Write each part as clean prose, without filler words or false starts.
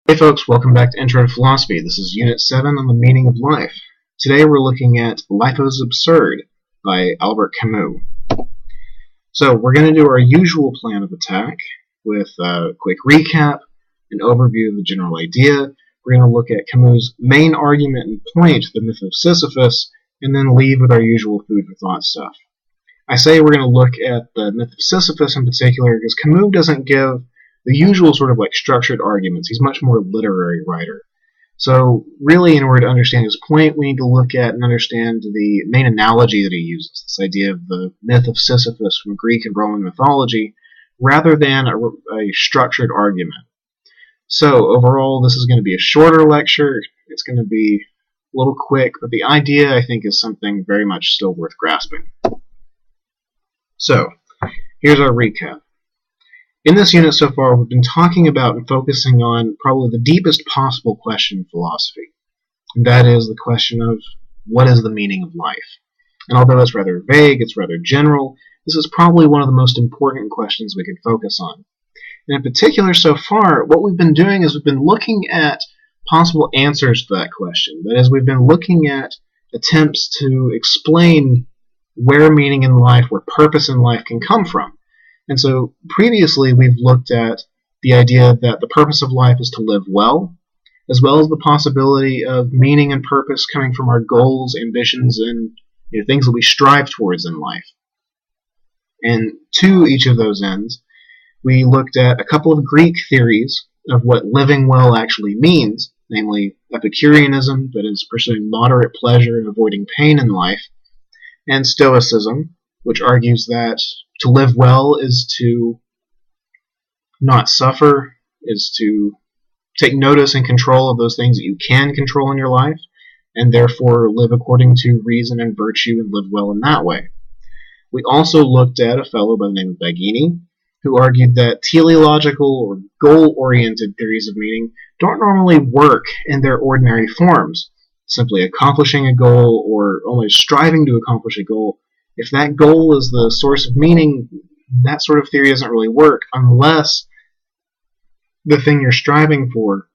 Hey folks, welcome back to Intro to Philosophy. This is Unit 7 on the meaning of life. Today we're looking at Life is Absurd by Albert Camus. So we're going to do our usual plan of attack with a quick recap, an overview of the general idea. We're going to look at Camus' main argument and point, the myth of Sisyphus, and then leave with our usual food for thought stuff. I say we're going to look at the myth of Sisyphus in particular because Camus doesn't give the usual sort of like structured arguments. He's much more a literary writer. So really, in order to understand his point, we need to look at and understand the main analogy that he uses, this idea of the myth of Sisyphus from Greek and Roman mythology, rather than a structured argument. So overall, this is going to be a shorter lecture. It's going to be a little quick, but the idea, I think, is something very much still worth grasping. So, here's our recap. In this unit so far, we've been talking about and focusing on probably the deepest possible question in philosophy. And that is the question of what is the meaning of life? And although it's rather vague, it's rather general, this is probably one of the most important questions we could focus on. And in particular, so far, what we've been doing is we've been looking at possible answers to that question. That is, we've been looking at attempts to explain where meaning in life, where purpose in life can come from. And so previously we've looked at the idea that the purpose of life is to live well as the possibility of meaning and purpose coming from our goals, ambitions, and things that we strive towards in life. And to each of those ends, we looked at a couple of Greek theories of what living well actually means, namely Epicureanism, that is pursuing moderate pleasure and avoiding pain in life, and Stoicism, which argues that to live well is to not suffer, is to take notice and control of those things that you can control in your life, and therefore live according to reason and virtue and live well in that way. We also looked at a fellow by the name of Baggini, who argued that teleological or goal-oriented theories of meaning don't normally work in their ordinary forms, simply accomplishing a goal or only striving to accomplish a goal. If that goal is the source of meaning, that sort of theory doesn't really work unless the thing you're striving for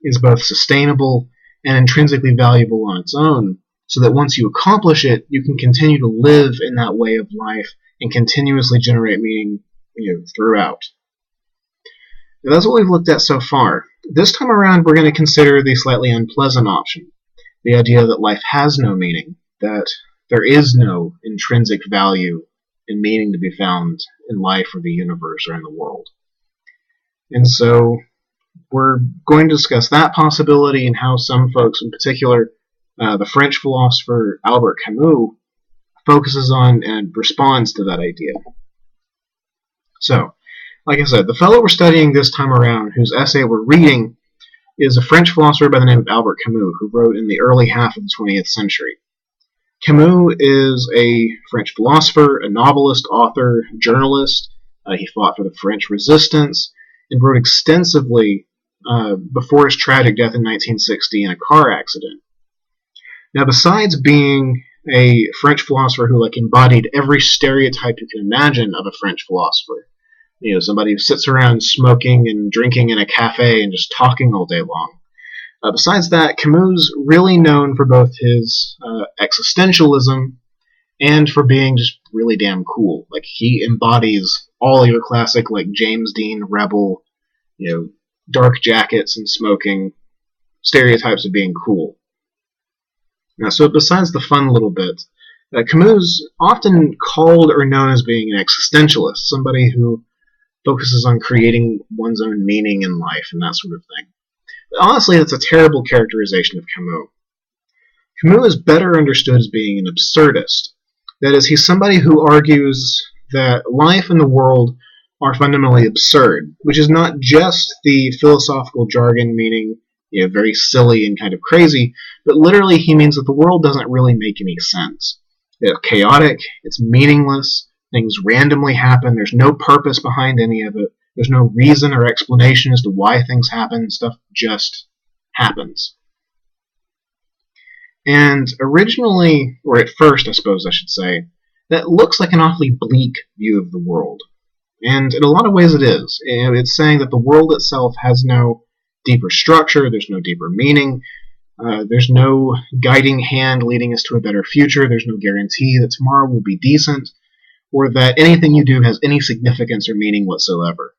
is both sustainable and intrinsically valuable on its own, so that once you accomplish it, you can continue to live in that way of life and continuously generate meaning throughout. Now, that's what we've looked at so far. This time around, we're going to consider the slightly unpleasant option, the idea that life has no meaning, that there is no intrinsic value and meaning to be found in life or the universe or in the world. And so we're going to discuss that possibility and how some folks, in particular the French philosopher Albert Camus, focuses on and responds to that idea. So, like I said, the fellow we're studying this time around, whose essay we're reading, is a French philosopher by the name of Albert Camus, who wrote in the early half of the 20th century. Camus is a French philosopher, a novelist, author, journalist. He fought for the French resistance and wrote extensively before his tragic death in 1960 in a car accident. Now, besides being a French philosopher who embodied every stereotype you can imagine of a French philosopher, somebody who sits around smoking and drinking in a cafe and just talking all day long. Besides that, Camus is really known for both his existentialism and for being just really damn cool. He embodies all your classic James Dean rebel, dark jackets and smoking stereotypes of being cool. Now, so besides the fun little bit, Camus is often called or known as being an existentialist, somebody who focuses on creating one's own meaning in life and that sort of thing. Honestly, that's a terrible characterization of Camus. Camus is better understood as being an absurdist. That is, he's somebody who argues that life and the world are fundamentally absurd, which is not just the philosophical jargon meaning very silly and kind of crazy, but literally he means that the world doesn't really make any sense. It's chaotic, it's meaningless, things randomly happen, there's no purpose behind any of it. There's no reason or explanation as to why things happen. Stuff just happens. And originally, or at first, I suppose I should say, that looks like an awfully bleak view of the world. And in a lot of ways it is. It's saying that the world itself has no deeper structure, there's no deeper meaning, there's no guiding hand leading us to a better future, there's no guarantee that tomorrow will be decent, or that anything you do has any significance or meaning whatsoever.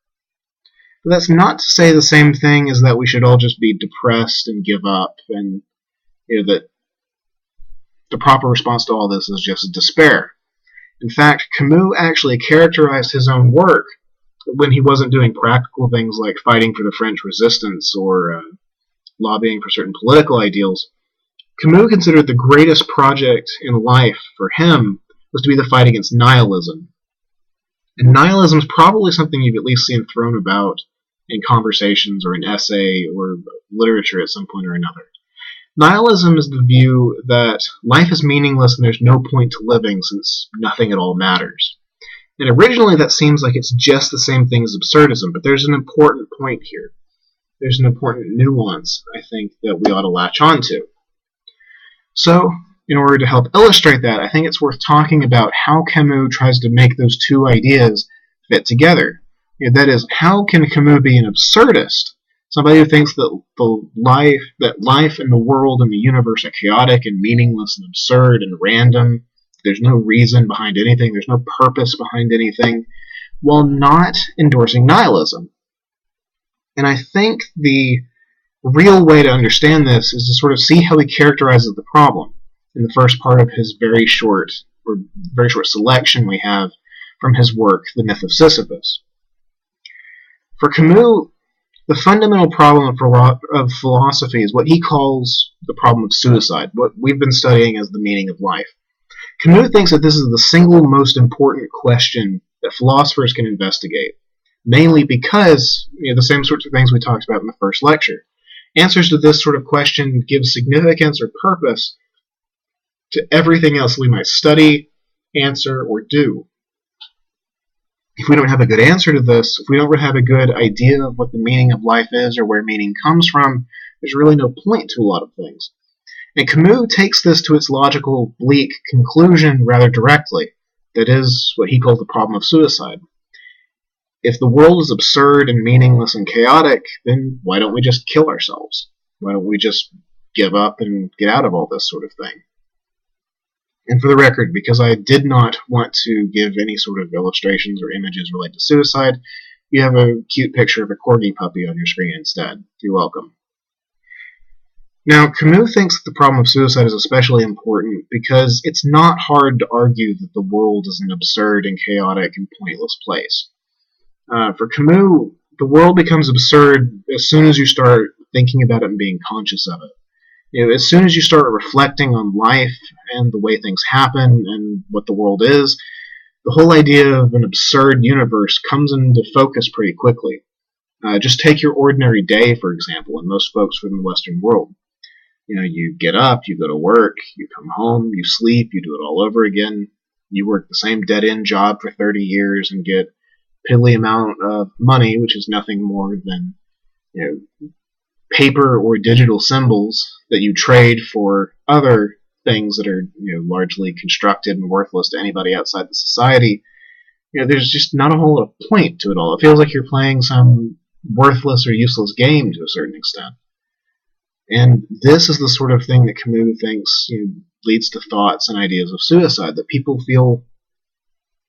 But that's not to say the same thing as that we should all just be depressed and give up, and that the proper response to all this is just despair. In fact, Camus actually characterized his own work when he wasn't doing practical things like fighting for the French resistance or lobbying for certain political ideals. Camus considered the greatest project in life for him was to be the fight against nihilism. And nihilism is probably something you've at least seen thrown about in conversations or in essay or literature at some point or another. Nihilism is the view that life is meaningless and there's no point to living since nothing at all matters. And originally that seems like it's just the same thing as absurdism, but there's an important point here. There's an important nuance, I think, that we ought to latch on to. So, in order to help illustrate that, I think it's worth talking about how Camus tries to make those two ideas fit together. That is, how can Camus be an absurdist? Somebody who thinks that life and the world and the universe are chaotic and meaningless and absurd and random. There's no reason behind anything. There's no purpose behind anything, while not endorsing nihilism. And I think the real way to understand this is to sort of see how he characterizes the problem in the first part of his very short selection we have from his work, The Myth of Sisyphus. For Camus, the fundamental problem of philosophy is what he calls the problem of suicide, what we've been studying as the meaning of life. Camus thinks that this is the single most important question that philosophers can investigate, mainly because the same sorts of things we talked about in the first lecture. Answers to this sort of question give significance or purpose to everything else we might study, answer, or do. If we don't have a good answer to this, if we don't have a good idea of what the meaning of life is or where meaning comes from, there's really no point to a lot of things. And Camus takes this to its logical, bleak conclusion rather directly. That is what he calls the problem of suicide. If the world is absurd and meaningless and chaotic, then why don't we just kill ourselves? Why don't we just give up and get out of all this sort of thing? And for the record, because I did not want to give any sort of illustrations or images related to suicide, you have a cute picture of a corgi puppy on your screen instead. You're welcome. Now, Camus thinks that the problem of suicide is especially important because it's not hard to argue that the world is an absurd and chaotic and pointless place. For Camus, the world becomes absurd as soon as you start thinking about it and being conscious of it. As soon as you start reflecting on life and the way things happen and what the world is, the whole idea of an absurd universe comes into focus pretty quickly. Just take your ordinary day, for example, and most folks from the Western world. You get up, you go to work, you come home, you sleep, you do it all over again. You work the same dead-end job for 30 years and get a piddly amount of money, which is nothing more than paper or digital symbols that you trade for other things that are largely constructed and worthless to anybody outside the society. There's just not a whole lot of point to it all. It feels like you're playing some worthless or useless game to a certain extent. And this is the sort of thing that Camus thinks leads to thoughts and ideas of suicide, that people feel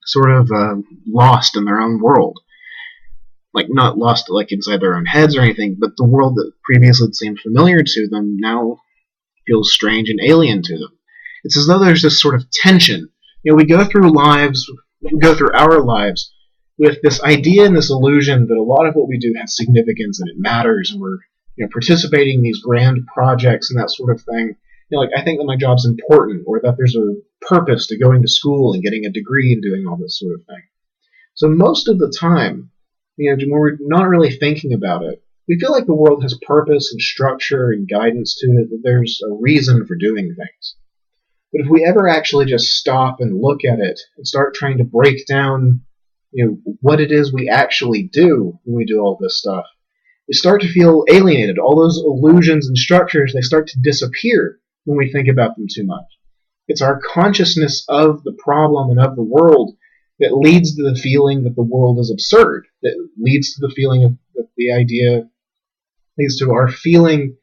sort of lost in their own world. Like, not lost like inside their own heads or anything, but the world that previously seemed familiar to them now feels strange and alien to them. It's as though there's this sort of tension. We go through our lives with this idea and this illusion that a lot of what we do has significance and it matters, and we're participating in these grand projects and that sort of thing. I think that my job's important, or that there's a purpose to going to school and getting a degree and doing all this sort of thing. So most of the time, when we're not really thinking about it, we feel like the world has purpose and structure and guidance to it, that there's a reason for doing things. But if we ever actually just stop and look at it and start trying to break down what it is we actually do when we do all this stuff, we start to feel alienated. All those illusions and structures, they start to disappear when we think about them too much. It's our consciousness of the problem and of the world that leads to the feeling that the world is absurd, that leads to the feeling of the idea leads to our feeling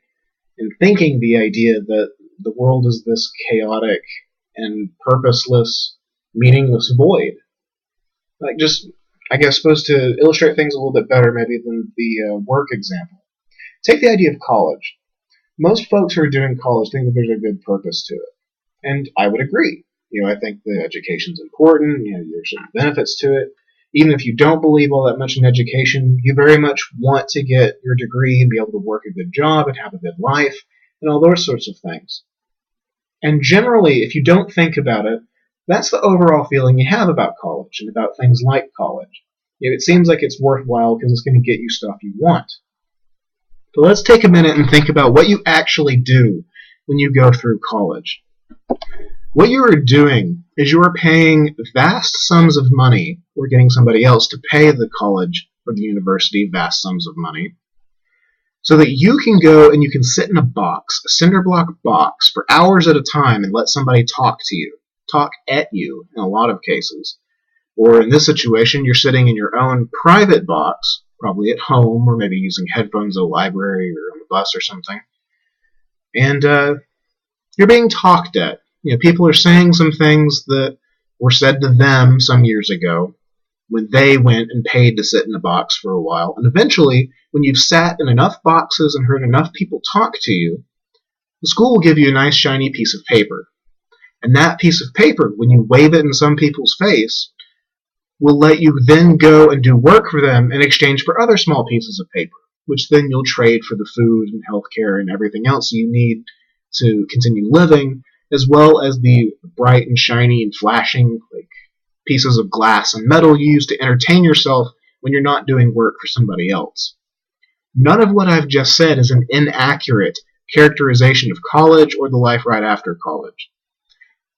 and thinking the idea that the world is this chaotic and purposeless, meaningless void. Like, just, I guess, supposed to illustrate things a little bit better maybe than the work example. Take the idea of college. Most folks who are doing college think that there's a good purpose to it. And I would agree. I think the education's important, there's some benefits to it. Even if you don't believe all that much in education, you very much want to get your degree and be able to work a good job and have a good life and all those sorts of things. And generally, if you don't think about it, that's the overall feeling you have about college and about things like college. It seems like it's worthwhile because it's going to get you stuff you want. But let's take a minute and think about what you actually do when you go through college. What you are doing is you are paying vast sums of money, or getting somebody else to pay the college or the university vast sums of money, so that you can go and you can sit in a box, a cinder block box, for hours at a time and let somebody talk to you, talk at you in a lot of cases. Or in this situation, you're sitting in your own private box, probably at home, or maybe using headphones at a library or on the bus or something, and you're being talked at. People are saying some things that were said to them some years ago when they went and paid to sit in a box for a while. And eventually, when you've sat in enough boxes and heard enough people talk to you, the school will give you a nice shiny piece of paper. And that piece of paper, when you wave it in some people's face, will let you then go and do work for them in exchange for other small pieces of paper, which then you'll trade for the food and healthcare and everything else you need to continue living, as well as the bright and shiny and flashing pieces of glass and metal used to entertain yourself when you're not doing work for somebody else. None of what I've just said is an inaccurate characterization of college or the life right after college.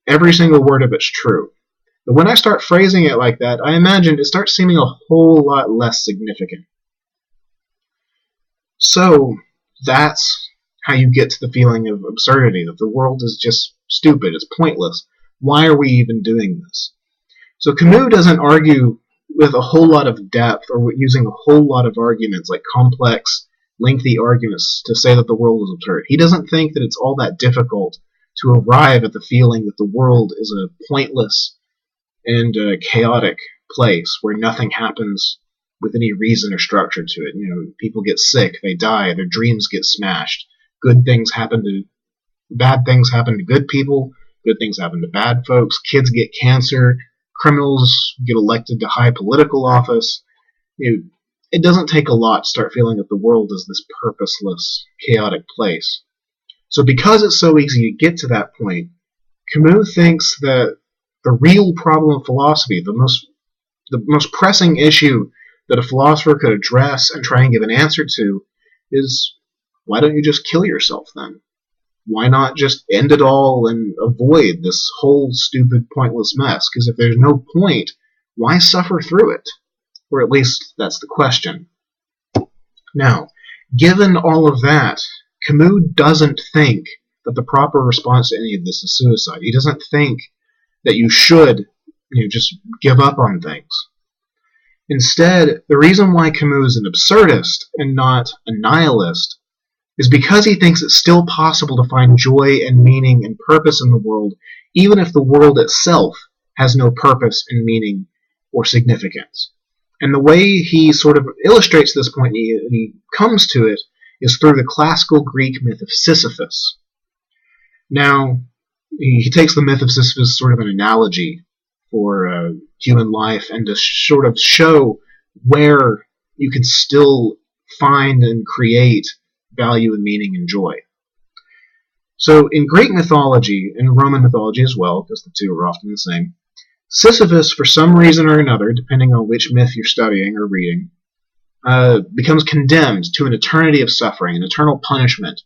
Every single word of it's true. But when I start phrasing it like that, I imagine it starts seeming a whole lot less significant. So, that's how you get to the feeling of absurdity, that the world is just stupid, it's pointless. Why are we even doing this? So Camus doesn't argue with a whole lot of depth or using a whole lot of arguments, like complex, lengthy arguments, to say that the world is absurd. He doesn't think that it's all that difficult to arrive at the feeling that the world is a pointless and chaotic place where nothing happens with any reason or structure to it. People get sick, they die, their dreams get smashed. Bad things happen to good people, good things happen to bad folks, kids get cancer, criminals get elected to high political office. It doesn't take a lot to start feeling that the world is this purposeless, chaotic place. So because it's so easy to get to that point, Camus thinks that the real problem of philosophy, the most pressing issue that a philosopher could address and try and give an answer to, is, why don't you just kill yourself then? Why not just end it all and avoid this whole stupid, pointless mess? Because if there's no point, why suffer through it? Or at least that's the question. Now, given all of that, Camus doesn't think that the proper response to any of this is suicide. He doesn't think that you should just give up on things. Instead, the reason why Camus is an absurdist and not a nihilist is because he thinks it's still possible to find joy and meaning and purpose in the world, even if the world itself has no purpose and meaning or significance. And the way he sort of illustrates this point, and he comes to it, is through the classical Greek myth of Sisyphus. Now, he takes the myth of Sisyphus as sort of an analogy for human life, and to sort of show where you can still find and create value and meaning and joy. So in Greek mythology, and Roman mythology as well, because the two are often the same, Sisyphus, for some reason or another, depending on which myth you're studying or reading, becomes condemned to an eternity of suffering, an eternal punishment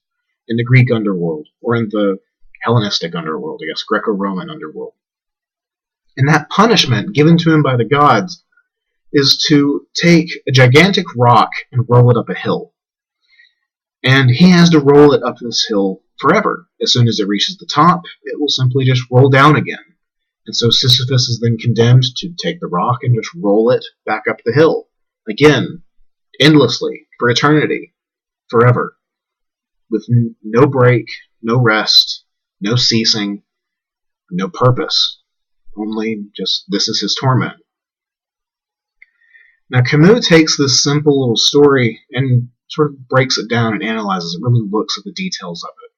in the Greek underworld, or in the Hellenistic underworld, I guess, Greco-Roman underworld. And that punishment given to him by the gods is to take a gigantic rock and roll it up a hill. And he has to roll it up this hill forever. As soon as it reaches the top, it will simply just roll down again. And so Sisyphus is then condemned to take the rock and just roll it back up the hill, again, endlessly, for eternity. forever, with no break, no rest, no ceasing, no purpose. Only just this is his torment. Now Camus takes this simple little story and sort of breaks it down and analyzes it, really looks at the details of it.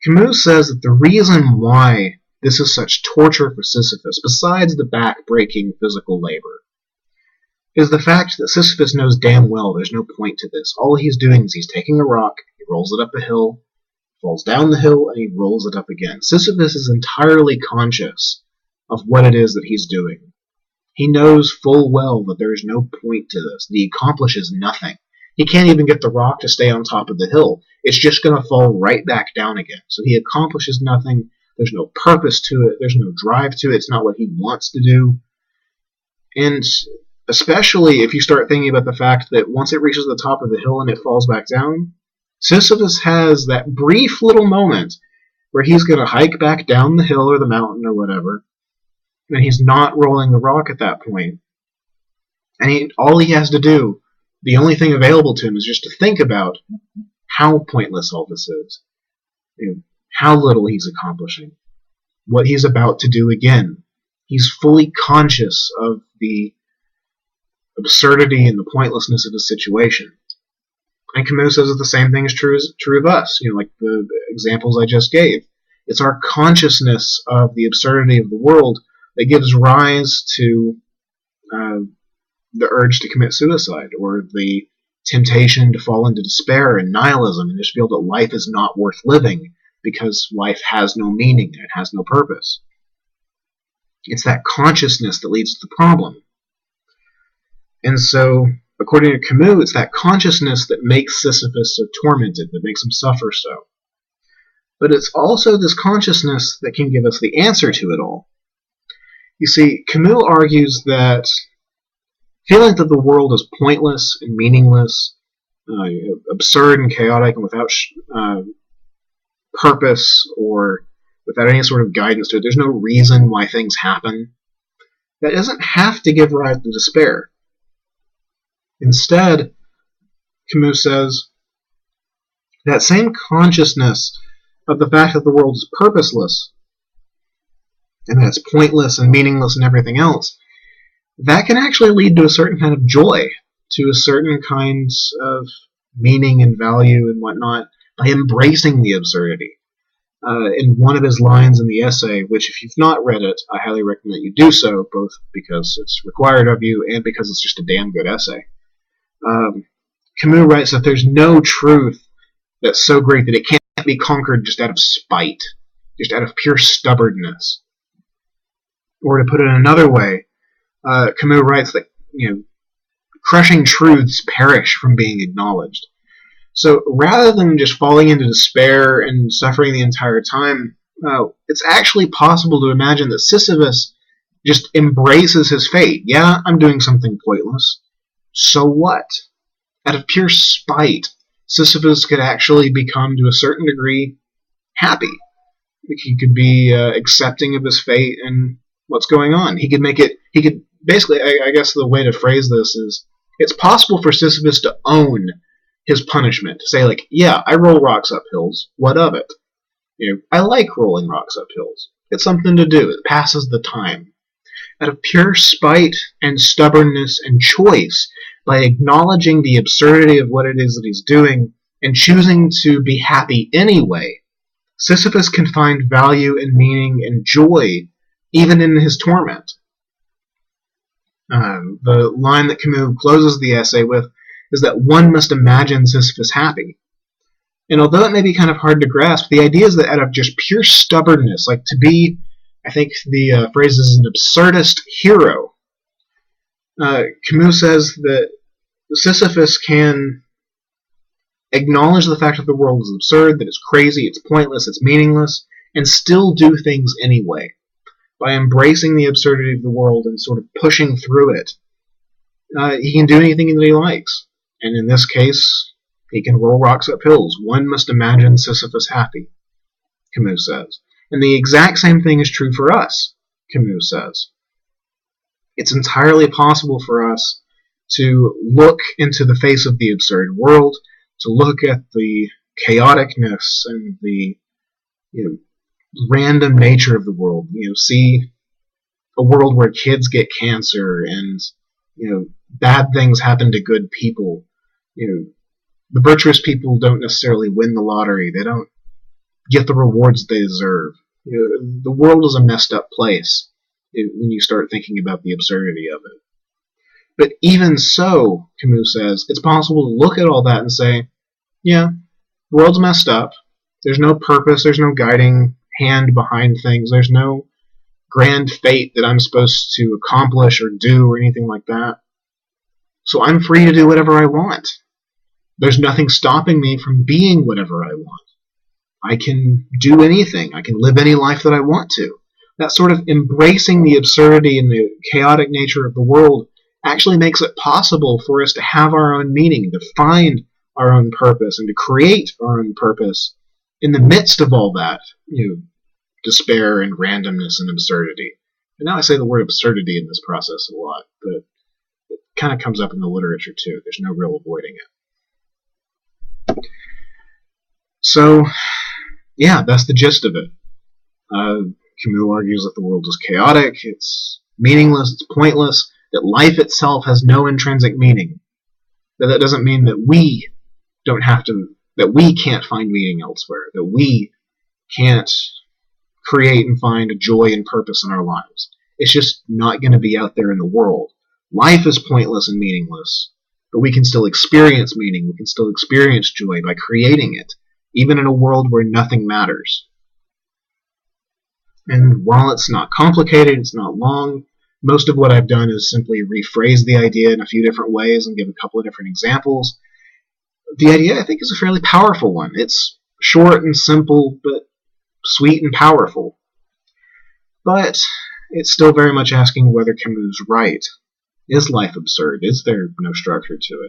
Camus says that the reason why this is such torture for Sisyphus, besides the back-breaking physical labor, is the fact that Sisyphus knows damn well there's no point to this. All he's doing is he's taking a rock, he rolls it up a hill, falls down the hill, and he rolls it up again. Sisyphus is entirely conscious of what it is that he's doing. He knows full well that there is no point to this, that he accomplishes nothing. He can't even get the rock to stay on top of the hill. It's just going to fall right back down again. So he accomplishes nothing. There's no purpose to it. There's no drive to it. It's not what he wants to do. And especially if you start thinking about the fact that once it reaches the top of the hill and it falls back down, Sisyphus has that brief little moment where he's going to hike back down the hill or the mountain or whatever, and he's not rolling the rock at that point. And all he has to do, the only thing available to him, is just to think about how pointless all this is, how little he's accomplishing, what he's about to do again. He's fully conscious of the absurdity and the pointlessness of the situation. And Camus says that the same thing is true of us, like the examples I just gave. It's our consciousness of the absurdity of the world that gives rise to the urge to commit suicide, or the temptation to fall into despair and nihilism and just feel that life is not worth living because life has no meaning and it has no purpose. It's that consciousness that leads to the problem. And so, according to Camus, it's that consciousness that makes Sisyphus so tormented, that makes him suffer so. But it's also this consciousness that can give us the answer to it all. You see, Camus argues that feeling that the world is pointless and meaningless, absurd and chaotic, and without purpose or without any sort of guidance to it, there's no reason why things happen, that doesn't have to give rise to despair. Instead, Camus says, that same consciousness of the fact that the world is purposeless, and that it's pointless and meaningless and everything else, that can actually lead to a certain kind of joy, to a certain kind of meaning and value and whatnot, by embracing the absurdity. In one of his lines in the essay, which if you've not read it, I highly recommend that you do so, both because it's required of you and because it's just a damn good essay. Camus writes that there's no truth that's so great that it can't be conquered just out of spite, just out of pure stubbornness. Or to put it another way, Camus writes that crushing truths perish from being acknowledged. So rather than just falling into despair and suffering the entire time, it's actually possible to imagine that Sisyphus just embraces his fate. Yeah, I'm doing something pointless. So what? Out of pure spite, Sisyphus could actually become, to a certain degree, happy. He could be accepting of his fate and what's going on. He could basically, I guess the way to phrase this is, it's possible for Sisyphus to own his punishment, to say, yeah, I roll rocks up hills, what of it? I like rolling rocks up hills. It's something to do. It passes the time. Out of pure spite and stubbornness and choice, by acknowledging the absurdity of what it is that he's doing and choosing to be happy anyway, Sisyphus can find value and meaning and joy even in his torment. The line that Camus closes the essay with is that one must imagine Sisyphus happy. And although it may be kind of hard to grasp, the idea is that out of just pure stubbornness, to be, I think the phrase is an absurdist hero, Camus says that Sisyphus can acknowledge the fact that the world is absurd, that it's crazy, it's pointless, it's meaningless, and still do things anyway. By embracing the absurdity of the world and sort of pushing through it, he can do anything that he likes. And in this case, he can roll rocks up hills. One must imagine Sisyphus happy, Camus says. And the exact same thing is true for us, Camus says. It's entirely possible for us to look into the face of the absurd world, to look at the chaoticness and the random nature of the world. See a world where kids get cancer and bad things happen to good people. The virtuous people don't necessarily win the lottery. They don't get the rewards they deserve. The world is a messed up place when you start thinking about the absurdity of it. But even so, Camus says, it's possible to look at all that and say, yeah, the world's messed up. There's no purpose. There's no guiding hand behind things. There's no grand fate that I'm supposed to accomplish or do or anything like that. So I'm free to do whatever I want. There's nothing stopping me from being whatever I want. I can do anything. I can live any life that I want to. That sort of embracing the absurdity and the chaotic nature of the world actually makes it possible for us to have our own meaning, to find our own purpose, and to create our own purpose in the midst of all that, despair and randomness and absurdity. And now I say the word absurdity in this process a lot, but it kind of comes up in the literature too. There's no real avoiding it. So, yeah, that's the gist of it. Camus argues that the world is chaotic, it's meaningless, it's pointless, that life itself has no intrinsic meaning. That doesn't mean that we that we can't find meaning elsewhere, that we can't create and find a joy and purpose in our lives. It's just not going to be out there in the world. Life is pointless and meaningless, but we can still experience meaning, we can still experience joy by creating it, even in a world where nothing matters. And while it's not complicated, it's not long, most of what I've done is simply rephrase the idea in a few different ways and give a couple of different examples. The idea, I think, is a fairly powerful one. It's short and simple, but sweet and powerful. But it's still very much asking whether Camus is right. Is life absurd? Is there no structure to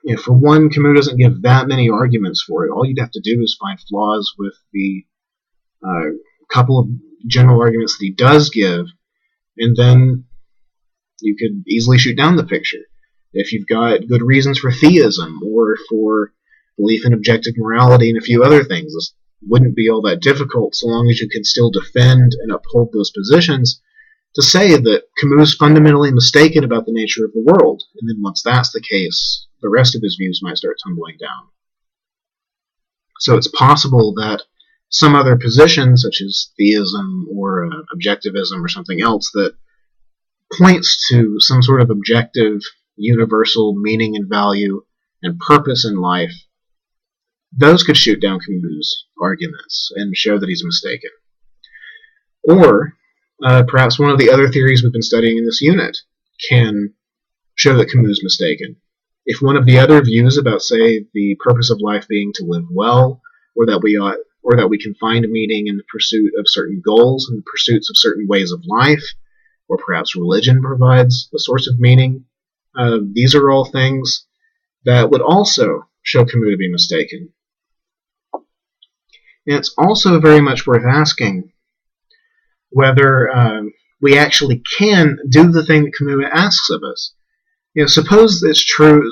it? For one, Camus doesn't give that many arguments for it. All you'd have to do is find flaws with the couple of general arguments that he does give, and then you could easily shoot down the picture. If you've got good reasons for theism or for belief in objective morality and a few other things, this wouldn't be all that difficult so long as you could still defend and uphold those positions to say that Camus is fundamentally mistaken about the nature of the world. And then once that's the case, the rest of his views might start tumbling down. So it's possible that some other position, such as theism or objectivism or something else, that points to some sort of objective, universal meaning and value and purpose in life, those could shoot down Camus' arguments and show that he's mistaken. Or perhaps one of the other theories we've been studying in this unit can show that Camus is mistaken. If one of the other views about, say, the purpose of life being to live well, or that we can find meaning in the pursuit of certain goals and pursuits of certain ways of life, or perhaps religion provides a source of meaning, these are all things that would also show Camus to be mistaken. And it's also very much worth asking whether we actually can do the thing that Camus asks of us. Suppose it's true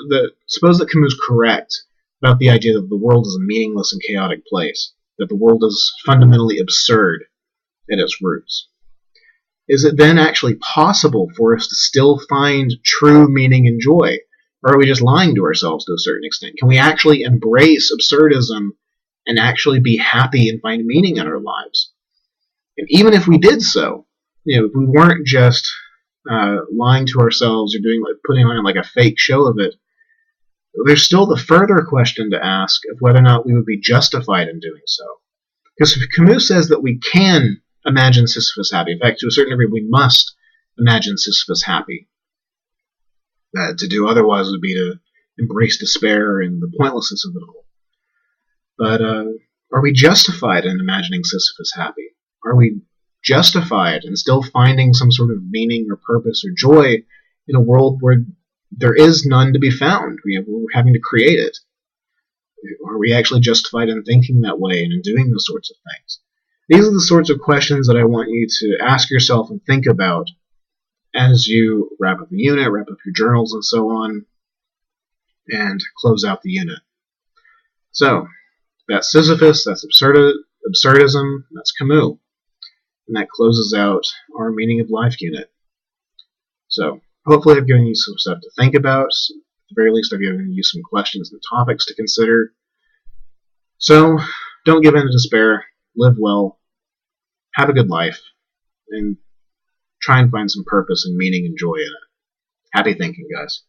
suppose that Camus is correct about the idea that the world is a meaningless and chaotic place, that the world is fundamentally absurd at its roots. Is it then actually possible for us to still find true meaning and joy? Or are we just lying to ourselves to a certain extent? Can we actually embrace absurdism and actually be happy and find meaning in our lives? And even if we did so, if we weren't just lying to ourselves or putting on like a fake show of it, there's still the further question to ask of whether or not we would be justified in doing so. Because Camus says that we can imagine Sisyphus happy. In fact, to a certain degree, we must imagine Sisyphus happy. To do otherwise would be to embrace despair and the pointlessness of it all. But are we justified in imagining Sisyphus happy? Are we justified in still finding some sort of meaning or purpose or joy in a world where there is none to be found? We're having to create it. Are we actually justified in thinking that way and in doing those sorts of things? These are the sorts of questions that I want you to ask yourself and think about as you wrap up the unit, wrap up your journals, and so on. and close out the unit. So, that's Sisyphus, that's absurdism, that's Camus. And that closes out our meaning of life unit. So, hopefully I've given you some stuff to think about. At the very least, I've given you some questions and topics to consider. So, don't give in to despair. Live well. Have a good life. And try and find some purpose and meaning and joy in it. Happy thinking, guys.